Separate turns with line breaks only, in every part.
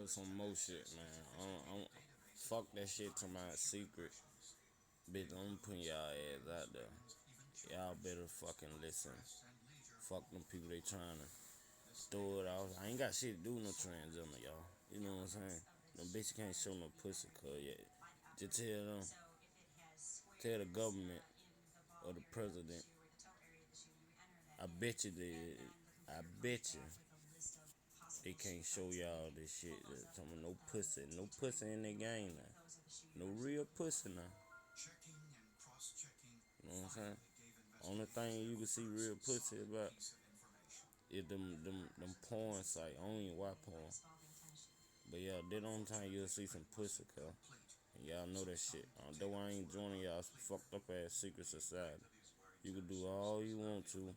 some more shit, man. Fuck that shit to my secret. Bitch, I'm putting y'all ass out there. Y'all better fucking listen. Fuck them people they trying to throw it off. I ain't got shit to do with no transgender, y'all. You know what I'm saying? Them bitches can't show no pussy, cuz yet. Just tell them, tell the government or the president. I bet you I bet you they can't show y'all this shit. Talking no pussy in their game now. No real pussy now. You know what I'm saying? Only thing you can see real pussy about is them porn sites. I don't even watch porn. But yeah, that only time you'll see some pussy, cuz. And y'all know that shit. Though I ain't joining y'all fucked up ass secret society. You can do all you want to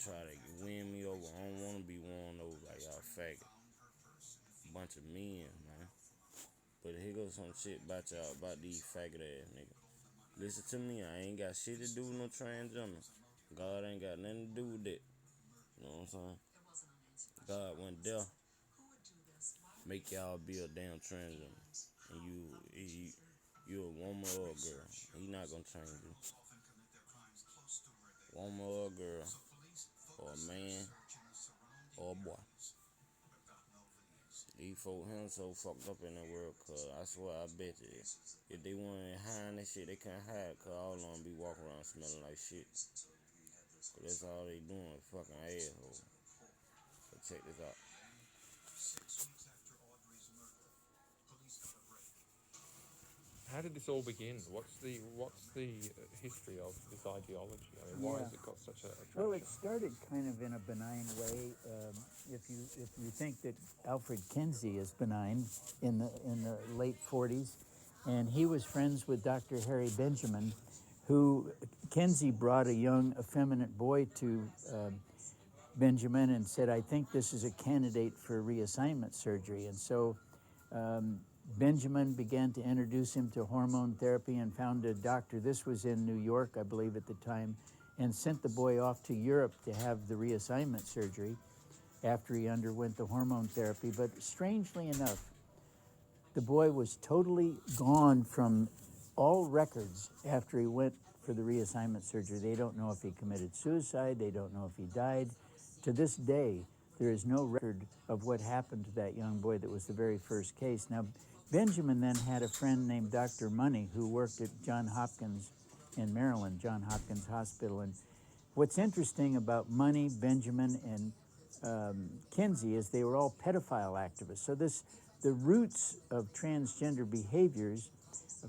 try to win me over. I don't want to be won over like y'all faggot. Bunch of men, man. But here goes some shit about y'all, about these faggot ass niggas. Listen to me, I ain't got shit to do with no transgender. God ain't got nothing to do with that. You know what I'm saying? God went there, make y'all be a damn transgender. And you a woman or a girl. He not gonna change you. Woman or a girl, or a man, or a boy. These folk him so fucked up in the world, cuz I swear I bet you if they wanted to hide that shit, they can't hide, cuz all of them be walking around smelling like shit. But that's all they doing, fucking assholes. So check this out.
How did this all begin? What's the history of this ideology? I mean, why has it got such a traction?
Well, it started kind of in a benign way. If you think that Alfred Kinsey is benign in the late 40s, and he was friends with Dr. Harry Benjamin, who Kinsey brought a young effeminate boy to Benjamin and said, "I think this is a candidate for reassignment surgery," and so. Benjamin began to introduce him to hormone therapy and found a doctor. This was in New York, I believe, at the time, and sent the boy off to Europe to have the reassignment surgery after he underwent the hormone therapy. But strangely enough, the boy was totally gone from all records after he went for the reassignment surgery. They don't know if he committed suicide. They don't know if he died. To this day, there is no record of what happened to that young boy that was the very first case. Now, Benjamin then had a friend named Dr. Money who worked at Johns Hopkins in Maryland, Johns Hopkins Hospital. And what's interesting about Money, Benjamin, and Kinsey is they were all pedophile activists. So the roots of transgender behaviors,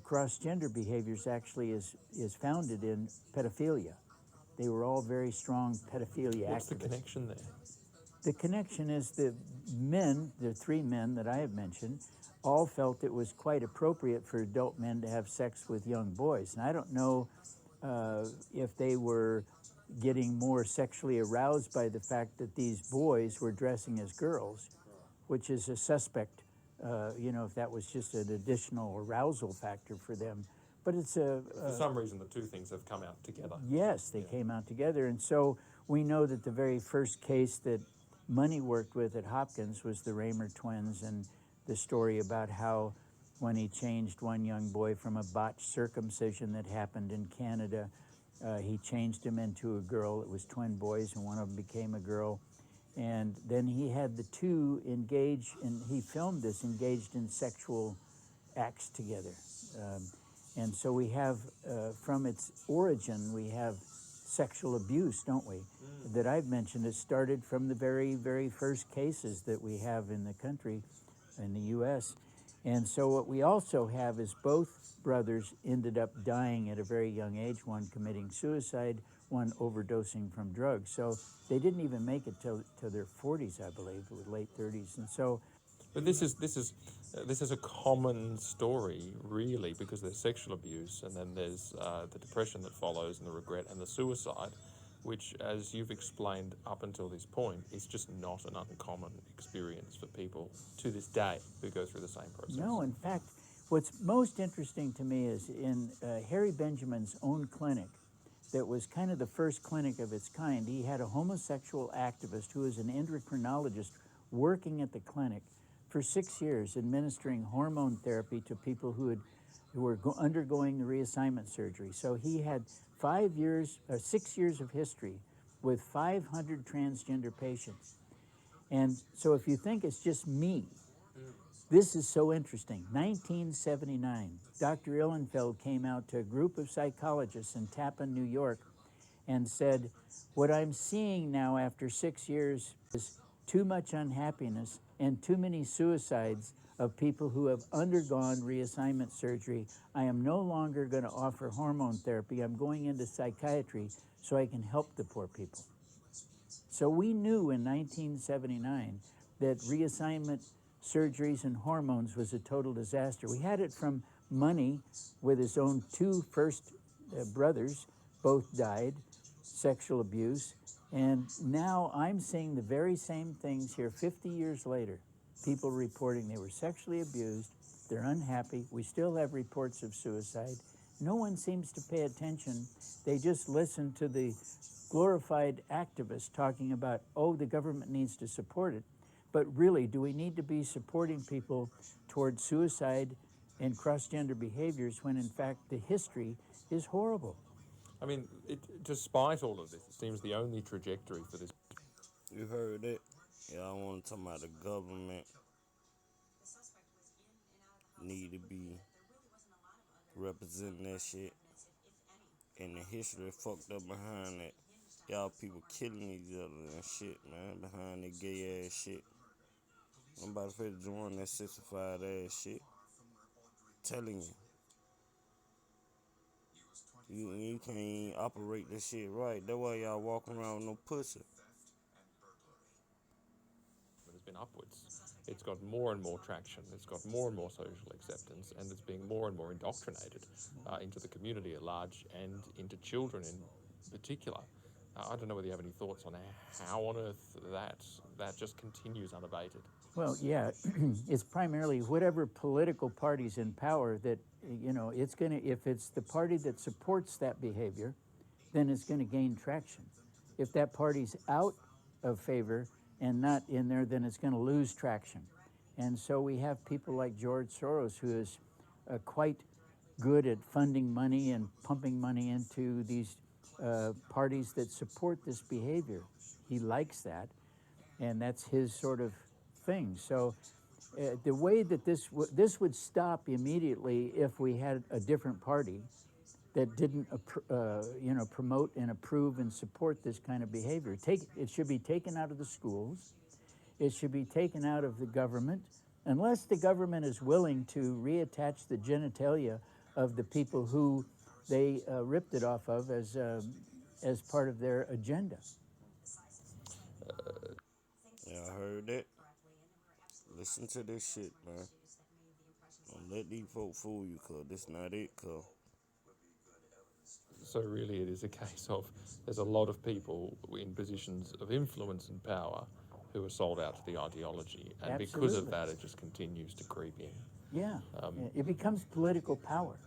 cross-gender behaviors, actually is founded in pedophilia. They were all very strong pedophilia activists.
What's the connection there?
The connection is the three men that I have mentioned, all felt it was quite appropriate for adult men to have sex with young boys. And I don't know if they were getting more sexually aroused by the fact that these boys were dressing as girls, which is a suspect, if that was just an additional arousal factor for them. But it's
for some reason, the two things have come out together.
Yes, they came out together. And so we know that the very first case that Money worked with at Hopkins was the Raymer twins, and the story about how when he changed one young boy from a botched circumcision that happened in Canada, he changed him into a girl. It was twin boys, and one of them became a girl. And then he had the two engage, and he filmed this, engaged in sexual acts together. And so we have, from its origin, we have sexual abuse, don't we? That I've mentioned. It started from the very, very first cases that we have in the country, in the U.S. And so what we also have is both brothers ended up dying at a very young age, one committing suicide, one overdosing from drugs. So they didn't even make it till their 40s, I believe, or late 30s. And so
But this is a common story, really, because there's sexual abuse, and then there's the depression that follows, and the regret, and the suicide, which, as you've explained up until this point, is just not an uncommon experience for people to this day who go through the same process.
No, in fact, what's most interesting to me is in Harry Benjamin's own clinic, that was kind of the first clinic of its kind, he had a homosexual activist who was an endocrinologist working at the clinic for 6 years, administering hormone therapy to people who were undergoing reassignment surgery. So he had 6 years of history with 500 transgender patients. And so if you think it's just me, this is so interesting. 1979, Dr. Illenfeld came out to a group of psychologists in Tappan, New York, and said, what I'm seeing now after 6 years is too much unhappiness and too many suicides of people who have undergone reassignment surgery. I am no longer going to offer hormone therapy. I'm going into psychiatry so I can help the poor people. So we knew in 1979 that reassignment surgeries and hormones was a total disaster. We had it from Money with his own two first brothers, both died, sexual abuse. And now I'm seeing the very same things here 50 years later. People reporting they were sexually abused, they're unhappy. We still have reports of suicide. No one seems to pay attention. They just listen to the glorified activists talking about, oh, the government needs to support it. But really, do we need to be supporting people toward suicide and cross-gender behaviors when, in fact, the history is horrible?
I mean, despite all of this, it seems the only trajectory for this.
You heard it? Yeah, I want to talk about the government need to be representing that shit. And the history fucked up behind that. Y'all people killing each other and shit, man, behind that gay ass shit. I'm about to join that sissified ass shit. Telling you can't operate this shit right. That's why y'all walking around with no pussy.
Has been upwards. It's got more and more traction. It's got more and more social acceptance, and it's being more and more indoctrinated into the community at large and into children in particular. I don't know whether you have any thoughts on how on earth that just continues unabated.
Well, yeah, it's primarily whatever political party's in power that, it's going to, if it's the party that supports that behavior, then it's going to gain traction. If that party's out of favor and not in there, then it's going to lose traction. And so we have people like George Soros, who is quite good at funding money and pumping money into these parties that support this behavior. He likes that, and that's his sort of thing. So the way that this would stop immediately if we had a different party that didn't promote and approve and support this kind of behavior. It should be taken out of the schools. It should be taken out of the government, unless the government is willing to reattach the genitalia of the people who they ripped it off of as part of their agenda.
Yeah, I heard that. Listen to this shit, man. Don't let these folk fool you, cuz this not it, cuz.
So really it is a case of there's a lot of people in positions of influence and power who are sold out to the ideology. And
Absolutely.
because of that, it just continues to creep in.
Yeah, it becomes political power.